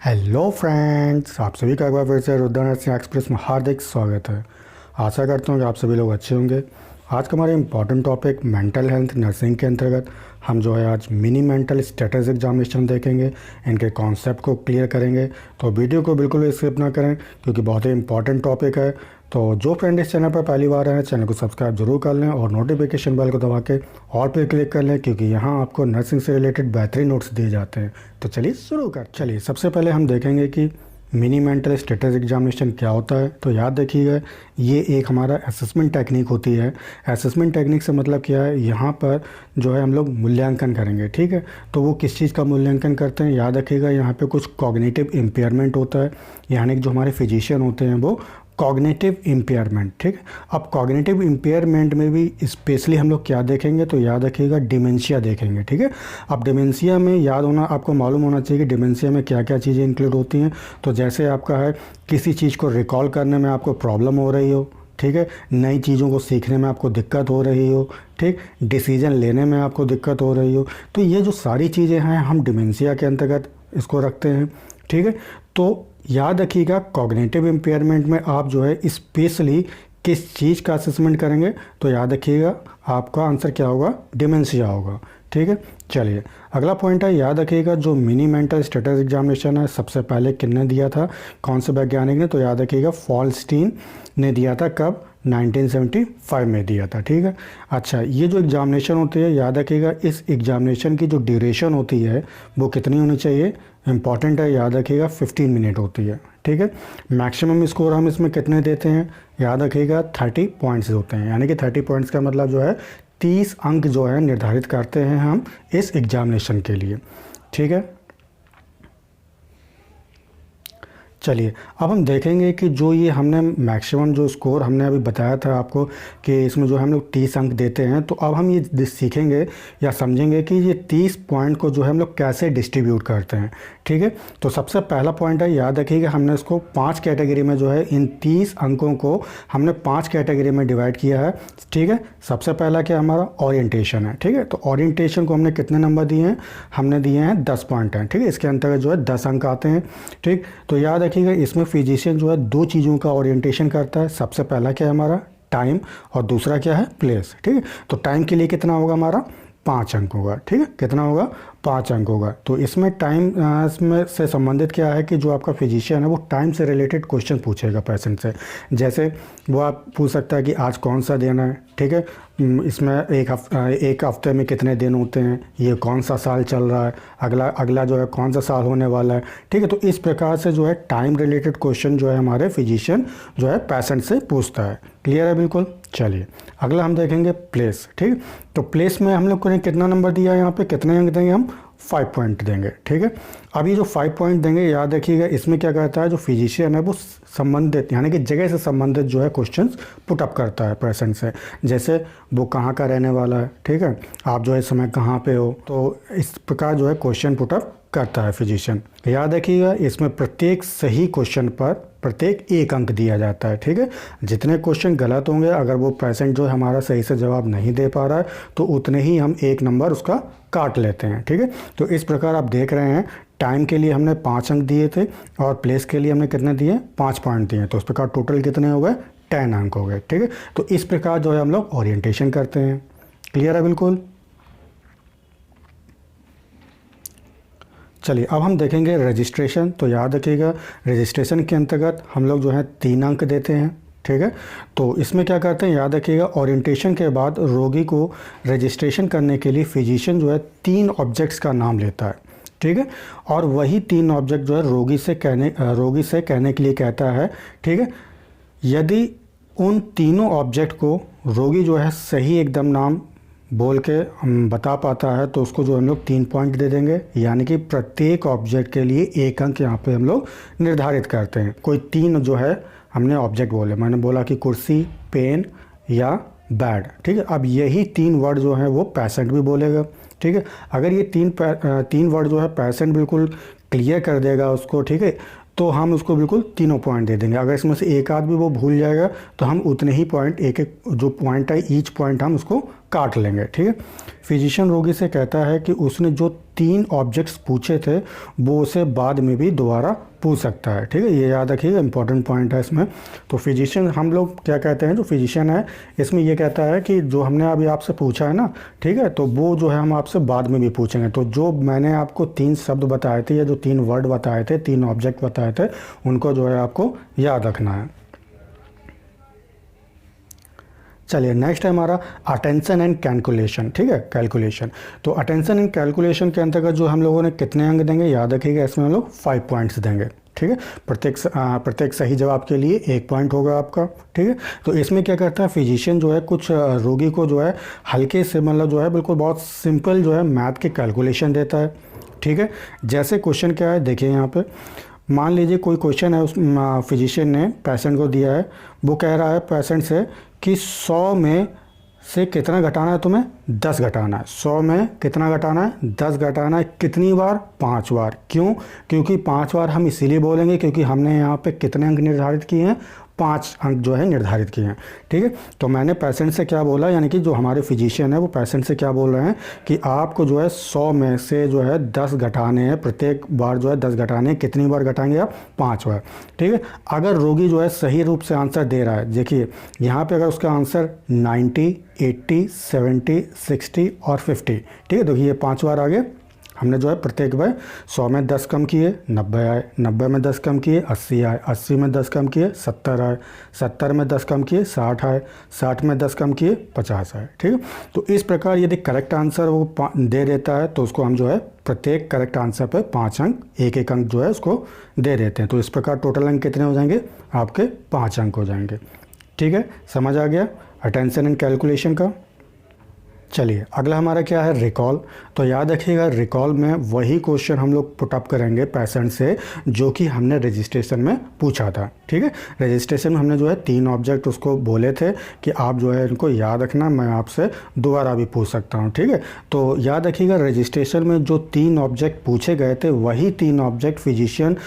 Hello friends, आप सभी का एक बार फिर से रुद्र नर्सिंग एक्सप्रेस में हार्दिक स्वागत है। आशा करता हूँ कि आप सभी लोग अच्छे होंगे। आज का हमारा important topic mental health nursing के अंतर्गत हम जो है आज मिनी मेंटल स्टेटस एग्जामिनेशन देखेंगे, इनके कॉन्सेप्ट को क्लियर करेंगे। तो वीडियो को बिल्कुल भी स्किप ना करें क्योंकि बहुत ही इंपॉर्टेंट टॉपिक है। तो जो फ्रेंड इस चैनल पर पहली बार हैं चैनल को सब्सक्राइब जरूर कर लें और नोटिफिकेशन बेल को दबा के ऑल पे क्लिक कर लें क्योंकि यहाँ आपको नर्सिंग से रिलेटेड बेहतरीन नोट्स दिए जाते हैं। तो चलिए शुरू कर। चलिए सबसे पहले हम देखेंगे कि मिनी मेंटल स्टेटस एग्जामिनेशन क्या होता है। तो याद रखिएगा, ये एक हमारा असेसमेंट टेक्निक होती है। असेसमेंट टेक्निक से मतलब क्या है, यहाँ पर जो है हम लोग मूल्यांकन करेंगे। ठीक है, तो वो किस चीज़ का मूल्यांकन करते हैं, याद रखिएगा यहाँ पे कुछ कॉग्निटिव इम्पेयरमेंट होता है, यानी कि जो हमारे फिजिशियन होते हैं वो कॉग्निटिव इम्पेयरमेंट। ठीक है, अब कॉग्निटिव इम्पेयरमेंट में भी स्पेशली हम लोग क्या देखेंगे, तो याद रखिएगा डिमेंशिया देखेंगे। ठीक है, अब डिमेंशिया में याद होना, आपको मालूम होना चाहिए कि डिमेंशिया में क्या क्या चीज़ें इंक्लूड होती हैं। तो जैसे आपका है किसी चीज़ को रिकॉल करने में आपको प्रॉब्लम हो रही हो, ठीक है, नई चीज़ों को सीखने में आपको दिक्कत हो रही हो, ठीक, डिसीजन लेने में आपको दिक्कत हो रही हो, तो ये जो सारी चीज़ें हैं हम डिमेंशिया के अंतर्गत इसको रखते हैं। ठीक है, तो याद रखिएगा कॉग्निटिव इम्पेयरमेंट में आप जो है स्पेशली किस चीज़ का असेसमेंट करेंगे, तो याद रखिएगा आपका आंसर क्या होगा, डिमेंशिया होगा। ठीक है, चलिए अगला पॉइंट है, याद रखिएगा जो मिनी मेंटल स्टेटस एग्जामिनेशन है सबसे पहले किसने दिया था, कौन से वैज्ञानिक ने, तो याद रखिएगा फॉल्स्टीन ने दिया था। कब, 1975 में दिया था। ठीक है, अच्छा ये जो एग्जामिनेशन होती है याद रखिएगा इस एग्जामिनेशन की जो ड्यूरेशन होती है वो कितनी होनी चाहिए, इंपॉर्टेंट है, याद रखिएगा 15 मिनट होती है। ठीक है, मैक्सिमम स्कोर हम इसमें कितने देते हैं, याद रखिएगा 30 पॉइंट्स होते हैं, यानी कि 30 पॉइंट्स का मतलब जो है 30 अंक जो है निर्धारित करते हैं हम इस एग्जामिनेशन के लिए। ठीक है, चलिए अब हम देखेंगे कि जो ये हमने मैक्सिमम जो स्कोर हमने अभी बताया था आपको कि इसमें जो हम लोग 30 अंक देते हैं, तो अब हम ये सीखेंगे या समझेंगे कि ये 30 पॉइंट को जो है हम लोग कैसे डिस्ट्रीब्यूट करते हैं। ठीक है, तो सबसे पहला पॉइंट है, याद रखिएगा हमने इसको 5 कैटेगरी में जो है इन 30 अंकों को हमने 5 कैटेगरी में डिवाइड किया है। ठीक है, सबसे पहला क्या हमारा ओरिएंटेशन है। ठीक है, तो ओरिएंटेशन को हमने कितने नंबर दिए हैं, हमने दिए हैं 10 पॉइंट हैं। ठीक है, इसके अंतर्गत जो है 10 अंक आते हैं। ठीक, तो याद रखिएगा इसमें फिजिशियन जो है 2 चीज़ों का ओरिएंटेशन करता है। सबसे पहला क्या है हमारा टाइम और दूसरा क्या है प्लेस। ठीक है, तो टाइम के लिए कितना होगा हमारा 5 अंक होगा। ठीक है, कितना होगा 5 अंक होगा। तो इसमें टाइम इसमें से संबंधित क्या है कि जो आपका फिजिशियन है वो टाइम से रिलेटेड क्वेश्चन पूछेगा पेशेंट से। जैसे वो आप पूछ सकता है कि आज कौन सा दिन है। ठीक है, इसमें एक हफ्ते में कितने दिन होते हैं, ये कौन सा साल चल रहा है, अगला जो है कौन सा साल होने वाला है। ठीक है, तो इस प्रकार से जो है टाइम रिलेटेड क्वेश्चन जो है हमारे फिजिशियन जो है पेशेंट से पूछता है। क्लियर है बिल्कुल। चलिए अगला हम देखेंगे प्लेस। ठीक, तो प्लेस में हम लोग को कितना नंबर दिया है, यहाँ पे कितने अंक देंगे हम, 5 पॉइंट देंगे। ठीक है, अब ये जो 5 पॉइंट देंगे याद रखिएगा इसमें क्या कहता है, जो फिजिशियन है वो संबंधित यानी कि जगह से संबंधित जो है क्वेश्चंस पुट अप करता है पेशेंट से। जैसे वो कहाँ का रहने वाला है, ठीक है, आप जो है इस समय कहाँ पे हो, तो इस प्रकार जो है क्वेश्चन पुट अप करता है फिजिशियन। याद रखिएगा इसमें प्रत्येक सही क्वेश्चन पर प्रत्येक 1 अंक दिया जाता है। ठीक है, जितने क्वेश्चन गलत होंगे अगर वो पेशेंट जो है हमारा सही से जवाब नहीं दे पा रहा है तो उतने ही हम 1 नंबर उसका काट लेते हैं। ठीक है, तो इस प्रकार आप देख रहे हैं टाइम के लिए हमने 5 अंक दिए थे और प्लेस के लिए हमने कितने दिए, 5 पॉइंट दिए, तो इस प्रकार टोटल कितने हो गए, 10 अंक हो गए। ठीक है, तो इस प्रकार जो है हम लोग ओरिएंटेशन करते हैं। क्लियर है बिल्कुल। चलिए अब हम देखेंगे रजिस्ट्रेशन। तो याद रखिएगा रजिस्ट्रेशन के अंतर्गत हम लोग जो है 3 अंक देते हैं। ठीक है, तो इसमें क्या करते हैं, याद रखिएगा ओरिएंटेशन के बाद रोगी को रजिस्ट्रेशन करने के लिए फिजिशियन जो है 3 ऑब्जेक्ट्स का नाम लेता है। ठीक है, और वही 3 ऑब्जेक्ट जो है रोगी से कहने के लिए कहता है। ठीक है, यदि उन तीनों ऑब्जेक्ट को रोगी जो है सही एकदम नाम बोल के बता पाता है तो उसको जो हम लोग 3 पॉइंट दे देंगे, यानी कि प्रत्येक ऑब्जेक्ट के लिए 1 अंक यहाँ पे हम लोग निर्धारित करते हैं। कोई 3 जो है हमने ऑब्जेक्ट बोले, मैंने बोला कि कुर्सी, पेन या बैड। ठीक है, अब यही 3 वर्ड जो है वो पेशेंट भी बोलेगा। ठीक है, अगर ये 3 वर्ड जो है पेशेंट बिल्कुल क्लियर कर देगा उसको, ठीक है, तो हम उसको बिल्कुल तीनों पॉइंट दे देंगे। अगर इसमें से एक आध भी वो भूल जाएगा तो हम उतने ही पॉइंट, एक एक जो पॉइंट है ईच पॉइंट हम उसको काट लेंगे, ठीक है। फिजिशियन रोगी से कहता है कि उसने जो 3 ऑब्जेक्ट्स पूछे थे वो उसे बाद में भी दोबारा पूछ सकता है, ठीक है। ये याद रखिएगा, इंपॉर्टेंट पॉइंट है इसमें। तो फिजिशियन हम लोग क्या कहते हैं, जो फिजिशियन है इसमें ये कहता है कि जो हमने अभी आपसे पूछा है ना, ठीक है, तो वो जो है हम आपसे बाद में भी पूछेंगे। तो जो मैंने आपको 3 शब्द बताए थे या जो 3 वर्ड बताए थे, 3 ऑब्जेक्ट बताए थे, उनको जो है आपको याद रखना है। चलिए नेक्स्ट है हमारा अटेंशन एंड कैलकुलेशन, ठीक है, कैलकुलेशन। तो अटेंशन एंड कैलकुलेशन के अंतर्गत जो हम लोगों ने कितने अंक देंगे, याद रखिएगा, इसमें हम लोग 5 पॉइंट्स देंगे, ठीक है। प्रत्येक सही जवाब के लिए 1 पॉइंट होगा आपका, ठीक है। तो इसमें क्या करता है फिजिशियन जो है, कुछ रोगी को जो है हल्के से मतलब जो है बिल्कुल बहुत सिंपल जो है मैथ के कैलकुलेशन देता है, ठीक है। जैसे क्वेश्चन क्या है देखिए यहाँ पे, मान लीजिए कोई क्वेश्चन है, उस फिजिशियन ने पेशेंट को दिया है, वो कह रहा है पेशेंट से कि 100 में से कितना घटाना है तुम्हें, 10 घटाना है। 100 में कितना घटाना है, 10 घटाना है। कितनी बार, 5 बार। क्यों, क्योंकि 5 बार हम इसीलिए बोलेंगे क्योंकि हमने यहाँ पे कितने अंक निर्धारित किए हैं, 5 अंक जो है निर्धारित किए हैं, ठीक है। तो मैंने पेशेंट से क्या बोला, यानी कि जो हमारे फिजिशियन है वो पेशेंट से क्या बोल रहे हैं कि आपको जो है 100 में से जो है 10 घटाने हैं, प्रत्येक बार जो है 10 घटाने हैं। कितनी बार घटाएंगे आप, 5 बार, ठीक है। अगर रोगी जो है सही रूप से आंसर दे रहा है, देखिए यहाँ पे अगर उसका आंसर 90, 80, 70, 60 और 50, ठीक है, देखिए ये 5 बार आ गए। हमने जो है प्रत्येक बार 100 में 10 कम किए, 90 आए, 90 में 10 कम किए, 80 आए, 80 में 10 कम किए, 70 आए, 70 में 10 कम किए, 60 आए, 60 में 10 कम किए, 50 आए, ठीक है। तो इस प्रकार यदि करेक्ट आंसर वो दे देता है तो उसको हम जो है प्रत्येक करेक्ट आंसर पर 5 अंक, एक अंक जो है उसको दे देते हैं। तो इस प्रकार टोटल अंक कितने हो जाएंगे आपके, 5 अंक हो जाएंगे, ठीक है। समझ आ गया अटेंशन एंड कैलकुलेशन का। चलिए अगला हमारा क्या है, रिकॉल। तो याद रखिएगा रिकॉल में वही क्वेश्चन हम लोग पुटअप करेंगे पेशेंट से जो कि हमने रजिस्ट्रेशन में पूछा था, ठीक है। रजिस्ट्रेशन में हमने जो है 3 ऑब्जेक्ट उसको बोले थे कि आप जो है इनको याद रखना, मैं आपसे दोबारा भी पूछ सकता हूँ, ठीक है। तो याद रखिएगा रजिस्ट्रेशन में जो 3 ऑब्जेक्ट पूछे गए थे वही 3 ऑब्जेक्ट फिजिशियन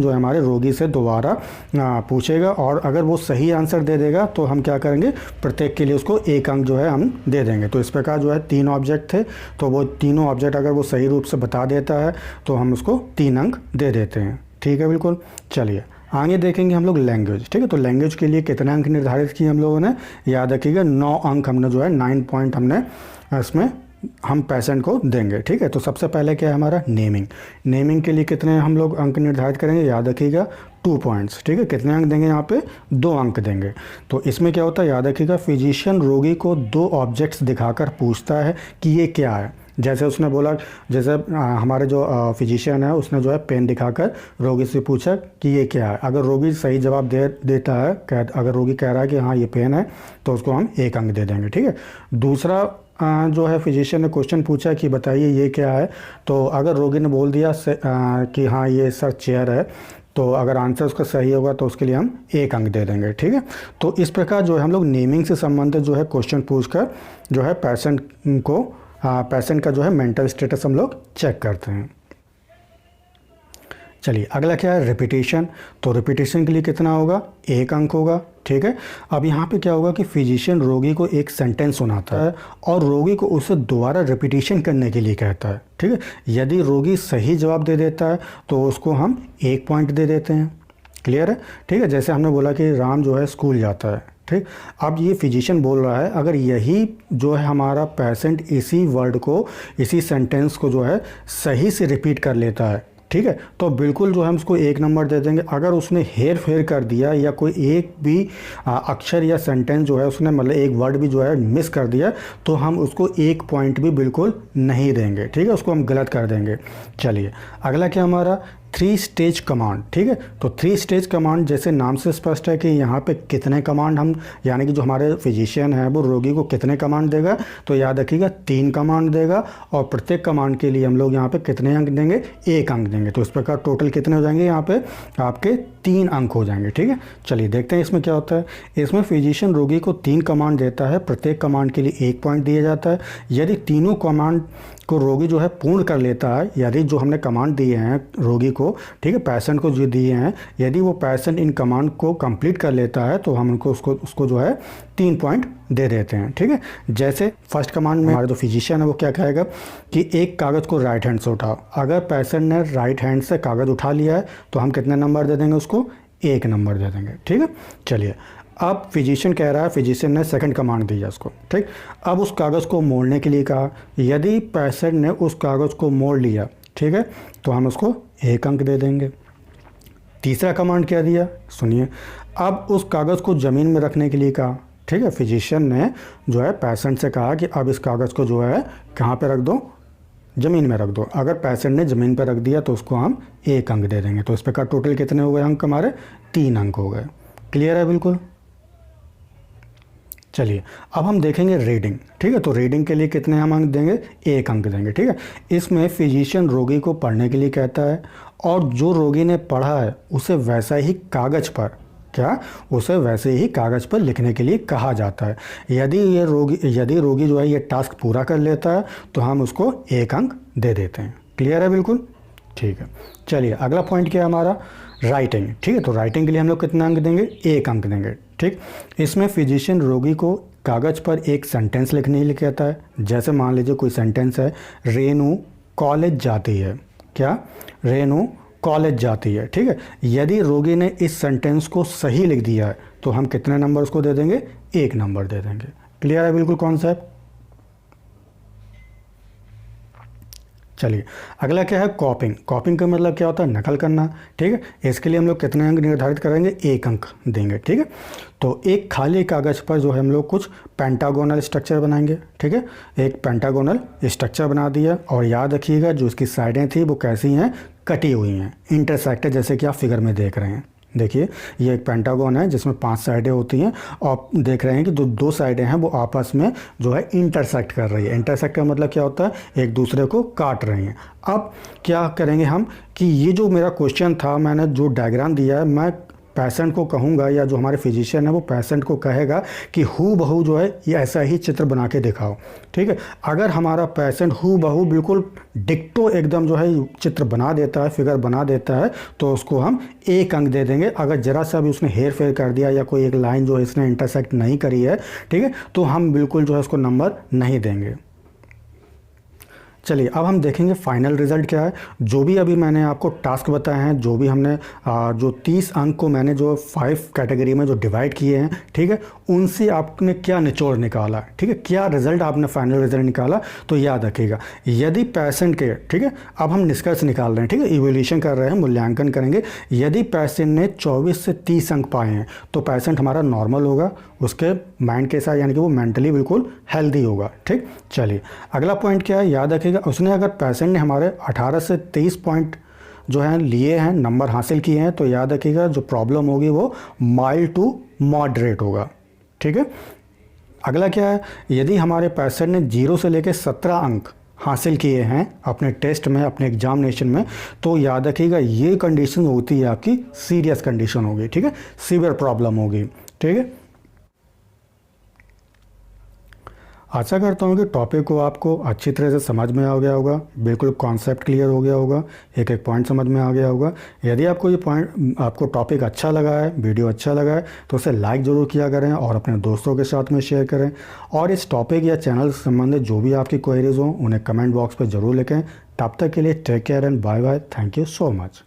जो है हमारे रोगी से दोबारा पूछेगा, और अगर वो सही आंसर दे देगा तो हम क्या करेंगे, प्रत्येक के लिए उसको 1 अंक जो है हम दे देंगे। तो इस प्रकार जो है 3 ऑब्जेक्ट थे, तो वो तीनों ऑब्जेक्ट अगर वो सही रूप से बता देता है तो हम उसको 3 अंक दे देते हैं, ठीक है, बिल्कुल। चलिए आगे देखेंगे हम लोग लैंग्वेज, ठीक है। तो लैंग्वेज के लिए कितने अंक निर्धारित किए हम लोगों ने, याद रखिएगा 9 अंक हमने जो है 9 पॉइंट हमने इसमें हम पेशेंट को देंगे, ठीक है। तो सबसे पहले क्या है हमारा नेमिंग। नेमिंग के लिए कितने हम लोग अंक निर्धारित करेंगे, याद रखिएगा 2 पॉइंट्स, ठीक है। कितने अंक देंगे यहाँ पे, 2 अंक देंगे। तो इसमें क्या होता है, याद रखिएगा फिजिशियन रोगी को 2 ऑब्जेक्ट्स दिखाकर पूछता है कि ये क्या है। जैसे उसने बोला, जैसे हमारे जो फिजिशियन है उसने जो है पेन दिखाकर रोगी से पूछा कि ये क्या है। अगर रोगी सही जवाब देता है, अगर रोगी कह रहा है कि हाँ ये पेन है, तो उसको हम 1 अंक दे देंगे, ठीक है। दूसरा जो है फिजिशियन ने क्वेश्चन पूछा कि बताइए ये क्या है, तो अगर रोगी ने बोल दिया कि हाँ ये सर चेयर है, तो अगर आंसर उसका सही होगा तो उसके लिए हम 1 अंक दे देंगे, ठीक है। तो इस प्रकार जो है हम लोग नेमिंग से संबंधित जो है क्वेश्चन पूछकर जो है पेशेंट का जो है मेंटल स्टेटस हम लोग चेक करते हैं। चलिए अगला क्या है, रिपीटेशन। तो रिपीटेशन के लिए कितना होगा, 1 अंक होगा, ठीक है। अब यहाँ पे क्या होगा कि फिजिशियन रोगी को एक सेंटेंस सुनाता है और रोगी को उसे दोबारा रिपीटेशन करने के लिए कहता है, ठीक है। यदि रोगी सही जवाब दे देता है तो उसको हम 1 पॉइंट दे देते हैं, क्लियर है, ठीक है। जैसे हमने बोला कि राम जो है स्कूल जाता है, ठीक। अब ये फिजिशियन बोल रहा है, अगर यही जो है हमारा पेशेंट इसी वर्ड को, इसी सेंटेंस को जो है सही से रिपीट कर लेता है, ठीक है, तो बिल्कुल जो हम उसको 1 नंबर दे देंगे। अगर उसने हेर फेर कर दिया या कोई एक भी अक्षर या सेंटेंस जो है उसने मतलब एक वर्ड भी जो है मिस कर दिया तो हम उसको 1 पॉइंट भी बिल्कुल नहीं देंगे, ठीक है, उसको हम गलत कर देंगे। चलिए अगला क्या हमारा, 3 स्टेज कमांड, ठीक है। तो 3 स्टेज कमांड जैसे नाम से स्पष्ट है कि यहाँ पे कितने कमांड हम, यानी कि जो हमारे फिजिशियन है वो रोगी को कितने कमांड देगा, तो याद रखिएगा 3 कमांड देगा, और प्रत्येक कमांड के लिए हम लोग यहाँ पे कितने अंक देंगे, 1 अंक देंगे। तो इस प्रकार टोटल कितने हो जाएंगे, यहाँ पे आपके 3 अंक हो जाएंगे, ठीक है। चलिए देखते हैं इसमें क्या होता है। इसमें फिजिशियन रोगी को 3 कमांड देता है, प्रत्येक कमांड के लिए 1 पॉइंट दिया जाता है। यदि तीनों कमांड को रोगी जो है पूर्ण कर लेता है, यदि जो हमने कमांड दिए हैं रोगी को, ठीक है, पेशेंट को जो दिए हैं, यदि वो पेशेंट इन कमांड को कंप्लीट कर लेता है तो हम उनको उसको जो है 3 पॉइंट दे देते हैं, ठीक है। जैसे फर्स्ट कमांड में हमारा जो फिजिशियन है वो क्या कहेगा कि एक कागज़ को राइट हैंड से उठाओ। अगर पेशेंट ने राइट हैंड से कागज़ उठा लिया है तो हम कितने नंबर दे देंगे उसको, 1 नंबर दे देंगे, ठीक है। चलिए, अब फिजिशियन कह रहा है, फिजिशियन ने सेकंड कमांड दी है उसको, ठीक। अब उस कागज़ को मोड़ने के लिए कहा, यदि पेशेंट ने उस कागज़ को मोड़ लिया, ठीक है, तो हम उसको 1 अंक दे देंगे। तीसरा कमांड क्या दिया, सुनिए। अब उस कागज़ को ज़मीन में रखने के लिए कहा, ठीक है। फिजिशियन ने जो है पेशेंट से कहा कि अब इस कागज़ को जो है कहाँ पे रख दो, ज़मीन में रख दो। अगर पेशेंट ने ज़मीन पर रख दिया तो उसको हम 1 अंक दे देंगे। तो इस पर का टोटल कितने हो गए अंक हमारे, 3 अंक हो गए। क्लियर है बिल्कुल। चलिए, अब हम देखेंगे रीडिंग, ठीक है। तो रीडिंग के लिए कितने हम अंक देंगे, 1 अंक देंगे, ठीक है। इसमें फिजिशियन रोगी को पढ़ने के लिए कहता है और जो रोगी ने पढ़ा है उसे वैसा ही कागज़ पर, क्या, उसे वैसे ही कागज़ पर लिखने के लिए कहा जाता है। यदि रोगी जो है ये टास्क पूरा कर लेता है तो हम उसको 1 अंक दे देते हैं। क्लियर है बिल्कुल, ठीक है। चलिए, अगला पॉइंट क्या है हमारा, राइटिंग, ठीक है। तो राइटिंग के लिए हम लोग कितना अंक देंगे, 1 अंक देंगे, ठीक। इसमें फिजिशियन रोगी को कागज़ पर एक सेंटेंस लिखने के लिए कहता है। जैसे मान लीजिए कोई सेंटेंस है, रेनू कॉलेज जाती है, क्या, रेनू कॉलेज जाती है, ठीक है। यदि रोगी ने इस सेंटेंस को सही लिख दिया है तो हम कितने नंबर उसको दे देंगे, 1 नंबर दे देंगे। क्लियर है बिल्कुल कॉन्सेप्ट। चलिए, अगला क्या है, कॉपिंग। कॉपिंग का मतलब क्या होता है, नकल करना, ठीक है। इसके लिए हम लोग कितने अंक निर्धारित करेंगे, 1 अंक देंगे, ठीक है। तो एक खाली कागज़ पर जो है हम लोग कुछ पेंटागोनल स्ट्रक्चर बनाएंगे, ठीक है। एक पेंटागोनल स्ट्रक्चर बना दिया और याद रखिएगा जो इसकी साइडें थी वो कैसी हैं, कटी हुई हैं, इंटरसेक्टेड, जैसे कि आप फिगर में देख रहे हैं। देखिए, ये एक पेंटागन है जिसमें 5 साइडें होती हैं और देख रहे हैं कि जो 2 साइडें हैं वो आपस में जो है इंटरसेक्ट कर रही है। इंटरसेक्ट का मतलब क्या होता है, एक दूसरे को काट रही हैं। अब क्या करेंगे हम कि ये जो मेरा क्वेश्चन था, मैंने जो डायग्राम दिया है, मैं पेशेंट को कहूँगा या जो हमारे फिजिशियन है वो पेशेंट को कहेगा कि हू बहू जो है ये ऐसा ही चित्र बना के दिखाओ, ठीक है। अगर हमारा पेशेंट हू बहू बिल्कुल डिक्टो एकदम जो है चित्र बना देता है, फिगर बना देता है, तो उसको हम 1 अंक दे देंगे। अगर ज़रा सा भी उसने हेर फेर कर दिया या कोई एक लाइन जो है इसने इंटरसेक्ट नहीं करी है, ठीक है, तो हम बिल्कुल जो है उसको नंबर नहीं देंगे। चलिए, अब हम देखेंगे फाइनल रिज़ल्ट क्या है। जो भी अभी मैंने आपको टास्क बताए हैं, जो भी हमने जो 30 अंक को मैंने जो 5 कैटेगरी में जो डिवाइड किए हैं, ठीक है, उनसे आपने क्या निचोड़ निकाला, ठीक है, क्या रिज़ल्ट आपने फाइनल रिज़ल्ट निकाला, तो याद रखिएगा। यदि पेशेंट के, ठीक है, अब हम निष्कर्ष निकाल रहे हैं, ठीक है, इवोल्यूशन कर रहे हैं, मूल्यांकन करेंगे। यदि पेशेंट ने 24 से 30 अंक पाए हैं तो पेशेंट हमारा नॉर्मल होगा, उसके माइंड के साथ, यानी कि वो मेंटली बिल्कुल हेल्दी होगा, ठीक। चलिए, अगला पॉइंट क्या है, याद रखिएगा। उसने अगर पेशेंट ने हमारे 18 से 23 पॉइंट जो हैं लिए हैं, नंबर हासिल किए हैं, तो याद रखिएगा जो प्रॉब्लम होगी वो माइल्ड टू मॉडरेट होगा, ठीक है। अगला क्या है, यदि हमारे पेशेंट ने 0 से लेकर 17 अंक हासिल किए हैं अपने टेस्ट में, अपने एग्जामिनेशन में, तो याद रखिएगा ये कंडीशन होती है आपकी सीरियस कंडीशन होगी, ठीक है, सीवियर प्रॉब्लम होगी, ठीक है। आशा करता हूँ कि टॉपिक को आपको अच्छी तरह से समझ में आ गया होगा, बिल्कुल कॉन्सेप्ट क्लियर हो गया होगा, एक एक पॉइंट समझ में आ गया होगा। यदि आपको ये पॉइंट, आपको टॉपिक अच्छा लगा है, वीडियो अच्छा लगा है, तो उसे लाइक ज़रूर किया करें और अपने दोस्तों के साथ में शेयर करें। और इस टॉपिक या चैनल से संबंधित जो भी आपकी क्वेरीज हों उन्हें कमेंट बॉक्स पर ज़रूर लिखें। तब तक के लिए take care and bye bye. Thank you so much.